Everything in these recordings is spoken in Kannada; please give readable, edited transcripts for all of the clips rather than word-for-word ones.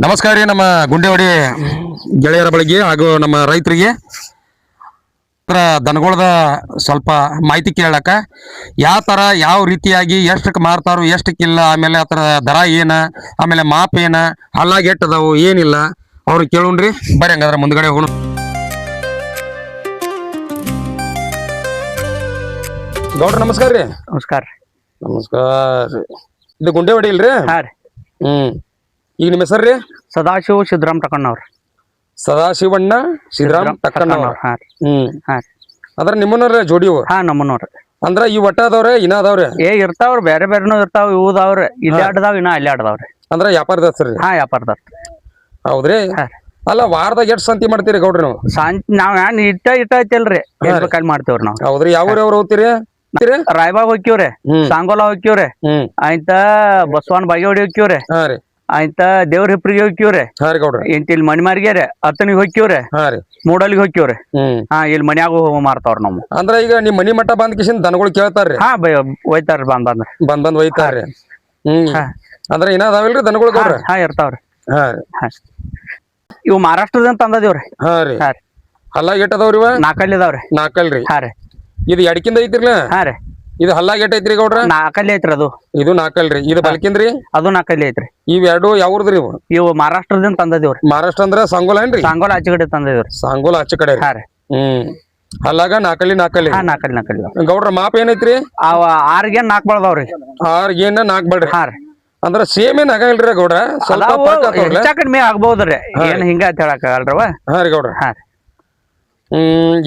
ನಮಸ್ಕಾರ ರೀ ನಮ್ಮ ಗುಂಡೇವಾಡಿ ಗೆಳೆಯರ ಬಳಿಗೆ ಹಾಗೂ ನಮ್ಮ ರೈತರಿಗೆ ದನಗಳದ ಸ್ವಲ್ಪ ಮಾಹಿತಿ ಕೇಳಕ ಯಾವ ಥರ ಯಾವ ರೀತಿಯಾಗಿ ಎಷ್ಟಕ್ಕೆ ಮಾರ್ತಾರೋ ಎಷ್ಟಕ್ಕಿಲ್ಲ, ಆಮೇಲೆ ಆ ಥರ ದರ ಏನು, ಆಮೇಲೆ ಮಾಪ್ ಏನು, ಹಲ್ಲಾಗಿ ಎಟ್ಟದಾವು ಏನಿಲ್ಲ ಅವ್ರು ಕೇಳೋಣ್ರಿ. ಬರ್ರಿ ಹಂಗಾದ್ರೆ ಮುಂದ್ಗಡೆ ಹೋಗೋಣ. ಗೌಡ್ರ ನಮಸ್ಕಾರ ರೀ. ನಮಸ್ಕಾರ. ನಮಸ್ಕಾರ. ಇದು ಗುಂಡೇವಾಡಿ ಇಲ್ರಿ? ಹಾಂ ರೀ. ಈಗ ನಿಮ್ಮ ಹೆಸರು ರೀ? ಸದಾಶಿವ ಸಿದ್ದರಾಮ್ ಟಕಣ್ಣವ್ರ. ಸದಾಶಿವಣ್ಣ ಸಿದ್ದರಾಮ್ ಟಕ್ಕಣ್ಣವ್ರ. ಹಾಂ ರೀ. ಅದ್ರ ನಿಮ್ಮನವ್ರ ಜೋಡಿವು? ಹಾಂ ನಮ್ಮನವ್ರ. ಅಂದ್ರ ಈ ಒಟ್ಟ ಅದಾವ್ರೆ ಇನ್ನ ಅದಾವ್ರಿ? ಇರ್ತಾವ್ರಿ, ಬೇರೆ ಬೇರೆನೂ ಇರ್ತಾವ. ಇವ್ದಾವ್ರಿ ಇಲ್ಲಿ ಆಟದಾವ್, ಇನ್ನ ಅಲ್ಲಿ ಆಟದಾವ್ರಿ. ಅಂದ್ರ ವ್ಯಾಪಾರದ ಹೆಸರು? ಹಾಂ ವ್ಯಾಪಾರದಾರ. ಹೌದ್ರಿ. ಅಲ್ಲ ವಾರದಾಗ ಎಷ್ಟು ಸಂತಿ ಮಾಡ್ತೀರಿ ಗೌಡ್ರಿ ನೀವು? ನಾವ್ ಏನ್ ಇಟ್ಟ ಐತಿಲ್ರಿ, ಅಲ್ಲಿ ಮಾಡ್ತೇವ್ರಿ ನಾವು. ಹೌದ್ರಿ. ಯಾವ ಊರವ್ರು ಹೋಗ್ತೀರಿ? ರಾಯಬಾಗ್ ಹೋಗ್ಯವ್ರಿ, ಸಾಂಗೋಲ ಹೋಗ್ಯವ್ರಿ, ಆಯ್ತ ಬಸವನ್ ಬಾಗೇವಾಡಿ ಹೋಗ್ಯವ್ರಿ, ಆಯ್ತ ದೇವ್ರ ಹಿಪ್ರಿಗೆ ಹೋಗ್ಯವ್ರಿ, ಇಂತ ಇಲ್ಲಿ ಮಣಿಮಾರ್ಗ್ಯಾರ ಹತ್ತನಿಗೆ ಹೋಗ್ಯವ್ರಿ, ಮೂಡಲ್ಗೆ ಹೋಗ್ಯವ್ರಿ. ಇಲ್ಲಿ ಮನ್ಯಾಗ ಮಾರ್ತಾವ್ರಿ ನಾವು. ಅಂದ್ರ ಈಗ ನಿಮ್ ಮನಿ ಮಠ ಬಂದ್ ಕಿಶನ್ ದನಗಳು ಕೇಳ್ತಾರ್ರಿ? ಹಾ ಒಯ್ತಾರ್ರಿ, ಬಂದ್ ಒಯ್ತಾರ್ರಿ. ಅಂದ್ರ ಇನ್ನ ಅದಾವಿಲ್ರಿ ದನಗಳು ಗೌಡ್ರ? ಹಾ ಇರ್ತಾವ್ರಿ. ಇವ್ ಮಹಾರಾಷ್ಟ್ರದಿಂದ ತಂದದೇವ್ರಿ. ಹಾ ರೀ. ಹಲ್ಲ ಗೇಟ್ ಅದಾವ್ರಿ? ನಾಲ್ಕಲ್ಲಿ ಅದಾವ್ರಿ. ನಾಲ್ಕಲ್ರಿ? ಹಾ ರೀ. ಇದು ಎಡಕಿಂದ ಐತಿರ್ಲ? ಹಾ ರೀ. ಇದು ಹಲ್ಲ ಗೇಟ್ ಐತ್ರಿ ಗೌಡ್ರ? ನಾಲ್ಕಲ್ಲಿ ಐತ್ರಿ. ಅದು ಇದು ನಾಲ್ಕಲ್ರಿ. ಇದು ಬಲ್ಕಿಂದ್ರಿ? ಅದು ನಾಲ್ಕಲ್ಲಿ ಐತ್ರಿ. ಇವೆರಡು ಯಾವ್ದ್ರಿ ಇವು? ಇವು ಮಹಾರಾಷ್ಟ್ರದಿಂದ ತಂದದೇವ್ರಿ. ಮಹಾರಾಷ್ಟ್ರ ಅಂದ್ರ ಸಾಂಗೋಲ ಏನ್ರಿ? ಸಾಂಗೋಲ ಆಚೆ ಕಡೆ ತಂದದೇವ್ರಿ. ಸಾಂಗೋಲ ಆಚೆ ಕಡೆ? ಹಾ ರೀ. ಹಲ್ಲಾಗ ನಾಲ್ಕಲ್ಲಿ? ಹಾ ನಾಲ್ಕಲ್ಲಿ. ಗೌಡ್ರ ಮಾಪ್ ಏನೈತ್ರಿ? ಅವ 6 ಗೇನ್ 4 ಬಳದಾವ್ರಿ. 6 ಗೇನ್ 4 ಬಳ್ರಿ? ಹಾ ರೀ. ಅಂದ್ರ ಸೇಮ್ ಏನ್ ಆಗಲ್ರಿ ಗೌಡ್ರ? ಸ್ವಲ್ಪ ಹೆಚ್ಚ ಕಡಿಮೆ ಆಗ್ಬೋದ್ರಿ, ಏನ್ ಹಿಂಗ ಅಂತ ಹೇಳಕ್ ಆಗಲ್ರವ. ಹಾ ರೀ ಗೌಡ್ರ. ಹಾ ರೀ.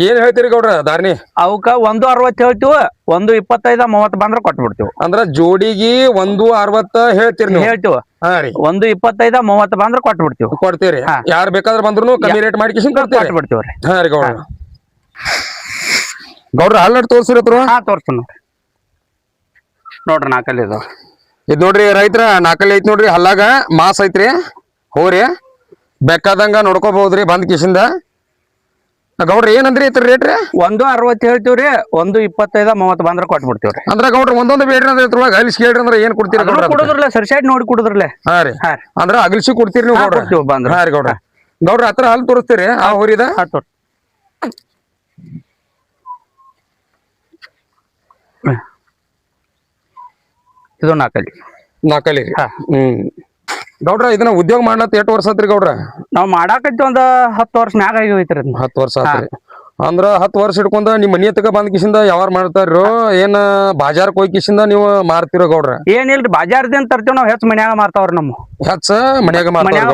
ಏನ್ ಹೇಳ್ತೀರಿ ಗೌಡ್ರ ದಾರ್ನಿ? ಅವಕ್ಕ 1.60 ಹೇಳ್ತೀವ, 1.25 30 ಬಂದ್ರ ಕೊಟ್ಬಿಡ್ತೀವಿ. ಅಂದ್ರ ಜೋಡಿಗಿ 1.60 ಹೇಳ್ತೀರಿ ನೀವು? ಹೇಳ್ತೀವ. ಹಾ ರೀ. 1.25 30 ಬಂದ್ರ ಕೊಟ್ಬಿಡ್ತೀವಿ. ಕೊಡ್ತೀರಿ? ಯಾರ್ ಬೇಕಾದ್ರ ಬಂದ್ರು ಕಮ್ಮಿ ರೇಟ್ ಮಾಡಿ ಕೊಟ್ಬಿಡ್ತೀವ್ರಿ. ಹಾ ರೀ ಗೌಡ್ರ. ಗೌಡ್ರ ಹಲ್ಲಾಡ್ ತೋರ್ಸಿರತ್ರ? ಹಾ ತೋರ್ಸ್ತೀನಿ ನೋಡ್ರಿ. ನಾಲ್ಕಲ್ಲಿ ಇದಾವ. ಇದ್ ನೋಡ್ರಿ ರೈತರ, ನಾಲ್ಕಲ್ಲಿ ಐತಿ ನೋಡ್ರಿ. ಹಲ್ಲಾಗ ಮಾಸ್ ಐತ್ರಿ. ಹೋರಿ ಬೇಕಾದಂಗ ನೋಡ್ಕೋಬಹುದ್ರಿ ಬಂದ್ ಕಿಶಿಂದ. ಗೌಡ್ರ ಏನಂದ್ರಿ ಐತ್ರಿ ರೇಟ್ ರೀ? 1.60 ಹೇಳ್ತೀವ್ರಿ, 1.25 30 ಬಂದ್ರ ಕೊಟ್ಬಿಡ್ತೀವ್ರಿ. ಅಂದ್ರ ಗೌಡ್ರ ಒಂದೊಂದು ಬೇಡ್ರಿ ಅಂದ್ರೆ ಅಗಲಿಸಿ ಕೇಳ್ರಿ ಅಂದ್ರೆ ಏನ್ ಕೊಡ್ತೀರಿ? ಕುಡುದ್ರಲ್ಲ ಸರ್, ಸೈಡ್ ನೋಡಿ ಕುಡುದ್ರಲ್ಲ. ಹಾ ರೀ. ಅಂದ್ರ ಅಗಲಿಸಿ ಕೊಡ್ತೀರಿ ನೀವು ಗೌಡ್ರ? ಬಂದ್ರ. ಹಾ ರೀ ಗೌಡ್ರ. ಗೌಡ್ರ ಹತ್ರ ಹಾಲು ತೋರಿಸ್ತೀರಿ ಆ ಹೋರಿದ? ಇದು ನಾಲ್ಕಲ್ಲಿ ರೀ. ಗೌಡ್ರ ಇದನ್ನ ಉದ್ಯೋಗ ಮಾಡ್ಲತ್ತ 8 ವರ್ಷ ಆತ್ರಿ ಗೌಡ್ರ? ನಾವ್ ಮಾಡಾಕತ್ತಿ 10 ವರ್ಷ ಮ್ಯಾಗ ಹೋಯ್ತಿರಿ. 10 ವರ್ಷ ಆತ್ರಿ. ಅಂದ್ರ 10 ವರ್ಷ ಹಿಡ್ಕೊಂಡ ನಿಮ್ ಮನಿ ಹತ್ತಕ ಬಂದ್ ಕಿಶಿಂದ ಯಾವಾರ ಮಾಡ್ತಾರೋ ಏನ ಬಾಜಾರ್ಕ್ ಹೋಗಿ ಕಿಶಿಂದ ನೀವು ಮಾರ್ತಿರೋ ಗೌಡ್ರ? ಏನಿಲ್ರಿ, ಬಾಜಾರ್ದಿಂದ ತರ್ತೀವಿ ನಾವು. ಹೆಚ್ಚು ಮನ್ಯಾಗ ಮಾರ್ತಾವ್ರಿ ನಮ್ಮ. ಹೆಚ್ಚ ಮನ್ಯಾಗ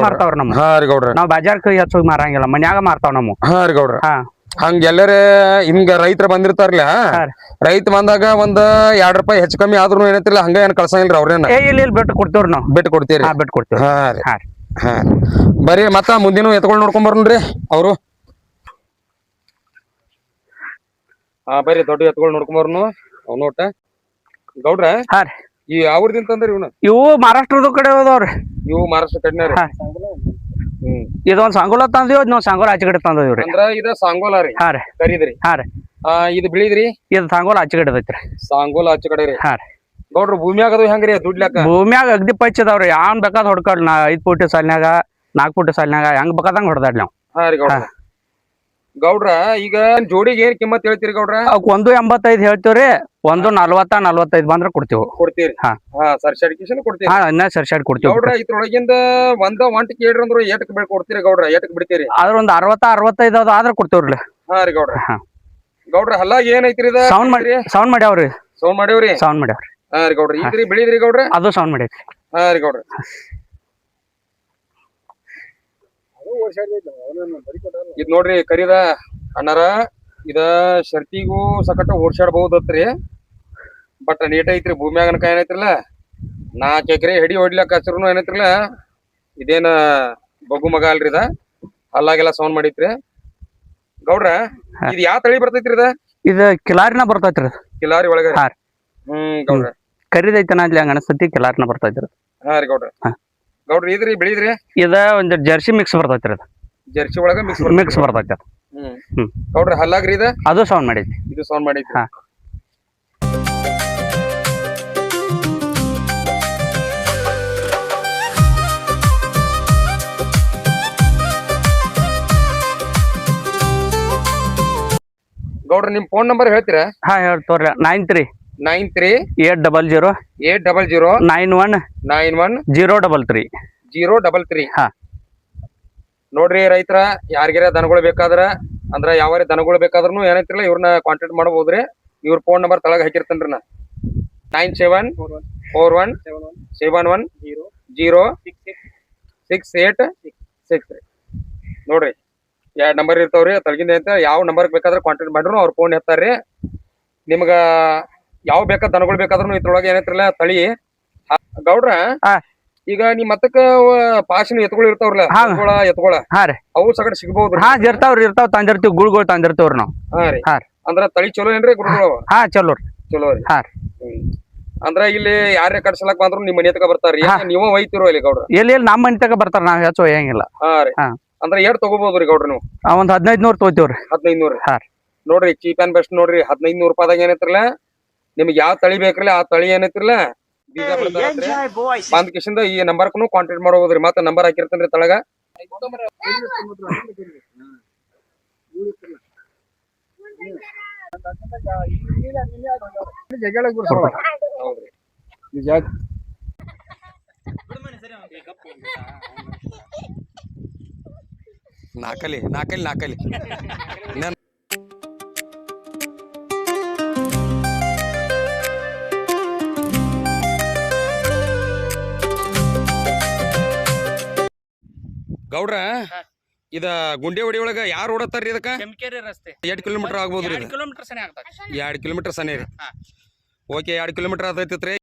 ಮಾರ್ತಾವ್ರಿ ನಮ್ಮ. ಹಾ ರೀ ಗೌಡ್ರ. ನಾವ್ ಬಾಜಾರ್ಕ್ ಹೆಚ್ಚು ಮಾರಂಗಿಲ್ಲ, ಮನ್ಯಾಗ ಮಾರ್ತಾವ್ ನಮ್ಮ. ಹಾ ರೀ ಗೌಡ್ರ. ಹಂಗ ಎಲ್ಲರೇ ಹಿಂಗ ರೈತರ ಬಂದಿರ್ತಾರಲ್ಲ, ರೈತ ಬಂದಾಗ ಒಂದ್ 2 ರೂಪಾಯಿ ಹೆಚ್ಚು ಕಮ್ಮಿ ಆದ್ರೂ ಏನೈತಿಲ್ಲ ಹಂಗ ಏನ್ ಕಳ್ಸಂಗಿಲ್ರಿ ಅವ್ರೇನ? ಇಲ್ಲಿ ಬಿಟ್ಟು ಕೊಡ್ತೇವ್ರಿ ನಾವು. ಬಿಟ್ಟು ಕೊಡ್ತೀರಿ? ಬಿಟ್ಟು ಕೊಡ್ತೇವ್ರಿ. ಹಾ ರೀ. ಹಾ ಬರೀ ಮತ್ತ ಮುಂದಿನ ಎತ್ಕೊಳ್ ನೋಡ್ಕೊಂಡ್ ಬರ್ರಿ ಅವ್ರು. ಹಾ ಬರ್ರಿ ದೊಡ್ಡ ಎತ್ಕೊಳ್ ನೋಡ್ಕೊಂಡ್ ಬರ್ನು ಅವ್ ನೋಟ. ಗೌಡ್ರ ಹಾ ರೀ. ಈ ಯಾವ್ರದಿಂದ ತಂದ್ರಿ ಇವ್ನ? ಇವು ಮಹಾರಾಷ್ಟ್ರದ ಕಡೆ ಹೋದವ್ರಿ. ಇವು ಮಹಾರಾಷ್ಟ್ರ ಕಡೆನ ರೀ? ಇದೊಂದ್ ಸಾಂಗೋಲ ತಂದಿವ್, ನಾವ್ ಸಾಂಗೋಲ ಆಚೆ ಕಡೆ ತಂದಿವ್ರಿ. ಅಂದ್ರ ಇದ ಸಾಂಗೋಲ ರೀ? ಹಾ ರೀ. ಕರಿದ್ರಿ? ಹಾ ರೀ. ಇದು ಬಿಳಿದ್ರಿ? ಇದು ಸಾಂಗೋಲ ಆಚೆ ಕಡೆ ಐತ್ರಿ. ಸಾಂಗೋಲ ಆಚೆ ಕಡೆ ರೀ? ಹಾ ರೀ. ಗೌಡ್ರ ಭೂಮಿಯಾಗ ಅದು ಹೆಂಗ್ರಿ ದುಡ್ಲಾಕ? ಭೂಮಿಯಾಗ ಅಗ್ದಿ ಪಚ್ಚ ಅದಾವ್ರಿ. ಯಾನ್ ಬೇಕಾದ್ ಹೊಡ್ಕೊಳ್. 5 ಫೂಟ್ ಸಾಲಿನಾಗ 4 ಫೂಟ್ ಸಾಲಿನಾಗ ಹೆಂಗ್ ಬೇಕಾದಂಗ ಹೊಡ್ದಾಡ್ಲಿ ನಾವು. ಹಾ ರೀ ಗೌಡ್ರ. ಗೌಡ್ರ ಈಗ ಜೋಡಿಗೆ ಏನ್ ಕಿಮ್ಮತ್ ಹೇಳ್ತೀರಿ ಗೌಡ್ರ? 1.85 ಹೇಳ್ತೀವ್ರಿ. 1.40 45 ಬಂದ್ರ ಕೊಡ್ತೀವಿ. ಕೊಡ್ತೀರಿ? ಹಾ ಸರ್ಸಾಡಿಕೇಶನ್ ಕೊಡ್ತೀರಿ? ಹಾ ಇನ್ನ ಸರ್ಸಾಡ್ ಕೊಡ್ತೀವಿ. ಗೌಡ್ರ ಇದ್ರೊಳಗಿಂದ ಒಂಟಿ ಕೇಳ್ರಿ ಅಂದ್ರು ಏಟಕ್ ಕೊಡ್ತೀರಿ ಗೌಡ್ರ? ಏಟಕ್ ಬಿಡ್ತೀರಿ? ಆದ್ರ ಒಂದ್ 60 65 ಆದ್ರ ಕೊಡ್ತೇವ್ರಿ. ಹಾ ರೀ ಗೌಡ್ರ. ಗೌಡ್ರ ಹಲ್ಲಾಗ ಏನೈತ್ರಿ ಇದ? ಸೌಂಡ್ ಮಾಡ್ಯಾವ್ರಿ. ಸೌಂಡ್ ಮಾಡ್ಯಾವ್ರಿ? ಸೌಂಡ್ ಮಾಡ್ಯಾವ್ರಿ. ಹಾ ರೀ ಗೌಡ್ರ. ಇದ್ರಿ ಬಿಳಿದ್ರಿ ಗೌಡ್ರ? ಅದು ಸೌಂಡ್ ಮಾಡೈತಿ. ಹಾ ರೀ ಗೌಡ್ರ. ಇದ್ ನೋಡ್ರಿ ಕರಿದ ಅಣ್ಣಾರ, ಇದ ಶರ್ತಿಗೂ ಸಕಟ ಓಡ್ಸಾಡ್ಬಹುದತ್ರಿ. ಬಟ್ ನೀಟ್ ಐತ್ರಿ. ಭೂಮಿಯಾಗ ಅನ್ಕ ಏನೈತ್ರಲ್ಲ 4 ಎಕರೆ ಹೆಡಿ ಹೊಡ್ಲಕ್ ಹಸಿರುನು ಏನೈತ್ರಲ್ಲ ಇದೇನ ಬಗು ಮಗ ಅಲ್ರಿ ಇದ. ಅಲ್ಲಾಗೆಲ್ಲ ಸೌಂಡ್ ಮಾಡೈತ್ರಿ ಗೌಡ್ರ. ಇದ್ ಯಾವ ತಳಿ ಬರ್ತೈತ್ರಿ ಇದ? ಇದ ಕಿಲಾರಿನ ಬರ್ತೈತ್ರಿ. ಕಿಲಾರಿ ಒಳಗ? ಗೌಡ್ರ ಕರಿದೈತನ ಅಲ್ಲಿ ಹಂಗ ಅನಸ್ತೈತಿ. ಕಿಲಾರಿನ ಬರ್ತೈತ್ರಿ. ಹಾ ರೀ ಗೌಡ್ರ. ಗೌಡ್ರ ಇದ್ರಿ ಬಿಳಿದ್ರಿ? ಇದ ಒಂದ್ ಜರ್ಸಿ ಮಿಕ್ಸ್ ಬರ್ತೈತ್ರಿ. ಅದ ಜರ್ಸಿ ಒಳಗ ಮಿಕ್ಸ್ ಬರ್ತೈತಿ. ಗೌಡ್ರ ಹಲ್ಲಾಗ್ರಿ ಇದ? ಅದು ಸೌಂಡ್ ಮಾಡೈತಿ. ಇದು ಸೌಂಡ್ ಮಾಡೈತಿ. ಗೌಡ್ರ ನಿಮ್ ಫೋನ್ ನಂಬರ್ ಹೇಳ್ತೀರಾ? ಹಾ ಹೇಳ್ತವ್ರಿ 93 93 800 800 91 91 033 033. ಹಾ. ನೋಡ್ರಿ ರೈತರ ಯಾರಿಗಾರ ದನಗಳು ಬೇಕಾದ್ರ ಅಂದ್ರ ಯಾವ ದನಗಳು ಬೇಕಾದ್ರೂ ಏನೈತಿರಲ್ಲ ಇವ್ರನ್ನ ಕಾಂಟ್ಯಾಕ್ಟ್ ಮಾಡಬಹುದ್ರಿ. ಇವ್ರ ಫೋನ್ ನಂಬರ್ ತಳಗ ಹಾಕಿರ್ತೇನ್ರಿ ನಾ. 9741710686. ನೋಡ್ರಿ 2 ನಂಬರ್ ಇರ್ತಾವ್ರಿ ತಳಗಿಂದ ಅಂತ ಯಾವ ನಂಬರ್ ಬೇಕಾದ್ರೆ ಕಾಂಟ್ಯಾಕ್ಟ್ ಮಾಡ್ರು ಅವ್ರ ಫೋನ್ ಎತ್ತಾರ್ರಿ. ನಿಮ್ಗ ಯಾವ ಬೇಕಾದ ದನಗಳು ಬೇಕಾದ್ರೂ ಇದ್ರೊಳಗೆ ಏನೈತ್ರಲ್ಲ ತಳಿ. ಗೌಡ್ರ ಈಗ ನಿಮ್ ಮತ್ತಕ್ಕ ಪಾಶಿನ ಎತ್ಗಳು ಇರ್ತಾವ್ರಲ್ಲ ಎತ್ಕೊಳ ಹಾ ರೀ ಅವು ಸಗಟ್ ಸಿಗ್ಬಹುದು? ಹಾ ಇರ್ತಾವ್ರಿ ತಂದಿರ್ತೀವಿ ಗುಳ್ಗಳು ತಂದಿರ್ತೇವ್ರಿ ನಾವು. ಹಾ ರೀ ಅಂದ್ರ ತಳಿ ಚಲೋ ಏನ್ರಿ ಗುರುಗಳು? ಹಾ ಚಲೋ ರೀ ಚಲೋ ರೀ. ಹಾ ರೀ ಅಂದ್ರ ಇಲ್ಲಿ ಯಾರೇ ಕಟ್ಸಲಕ್ ಬಂದ್ರು ನಿಮ್ ಮನೆ ತಕ ಬರ್ತಾರ್ರಿ? ನೀವ ಒಯ್ತಿರೋ ಇಲ್ಲಿ ಗೌಡ್ರ? ಎಲ್ಲಿ ನಮ್ಮ ಮನೆ ತಕ ಬರ್ತಾರ ನಾವ್ ಹೆಚ್ಚು ಒಯ್ಯಂಗಿಲ್ಲ. ಹಾ ರೀ. ಅಂದ್ರ ಎಷ್ಟ್ ತಗೋಬಹುದ್ರಿ ಗೌಡ್ರ ನೀವು? ಒಂದ್ 1500 ತಗೋತೀವ್ರಿ. 1500. ಹಾ ನೋಡ್ರಿ ಚೀಪ್ ಅಂಡ್ ಬೆಸ್ಟ್ ನೋಡ್ರಿ. 1500 ರೂಪಾಯಿದಾಗ ಏನೈತ್ರಲ್ಲ ನಿಮ್ಗೆ ಯಾವ ತಳಿ ಬೇಕ್ರಲ್ಲ ಆ ತಳಿ ಏನೈತ್ರಲ್ಲ ಬೀಜ ಬಿಡ್ತಾರ್ರಿ. ಬಂದ್ ಕಿಶಿಂದ ಈ ನಂಬರ್ಕು ಕಾಂಟ್ಯಾಕ್ಟ್ ಮಾಡಬಹುದ್ರಿ. ಮತ್ತ ನಂಬರ್ ಹಾಕಿರ್ತೇನ್ರಿ ತಳಗ. ನಾಕಲಿ ಗೌಡ್ರ ಇದ ಗುಂಡೆ ಹೊಡಿ ಒಳಗ ಯಾರು ಓಡತ್ತಾರ್ರಿ ಇದಕ್ಕ? ಕೆಂಕೇರಿ ರಸ್ತೆ 2 ಕಿಲೋಮೀಟರ್ ಆಗ್ಬೋದ್ರಿ? 2 ಕಿಲೋಮೀಟರ್ ಸನೇ ಆಗ್ತದೆ. 2 ಕಿಲೋಮೀಟರ್ ಸನೇ ರೀ. Okay 2 kilometre ಆದೈತ್ರಿ.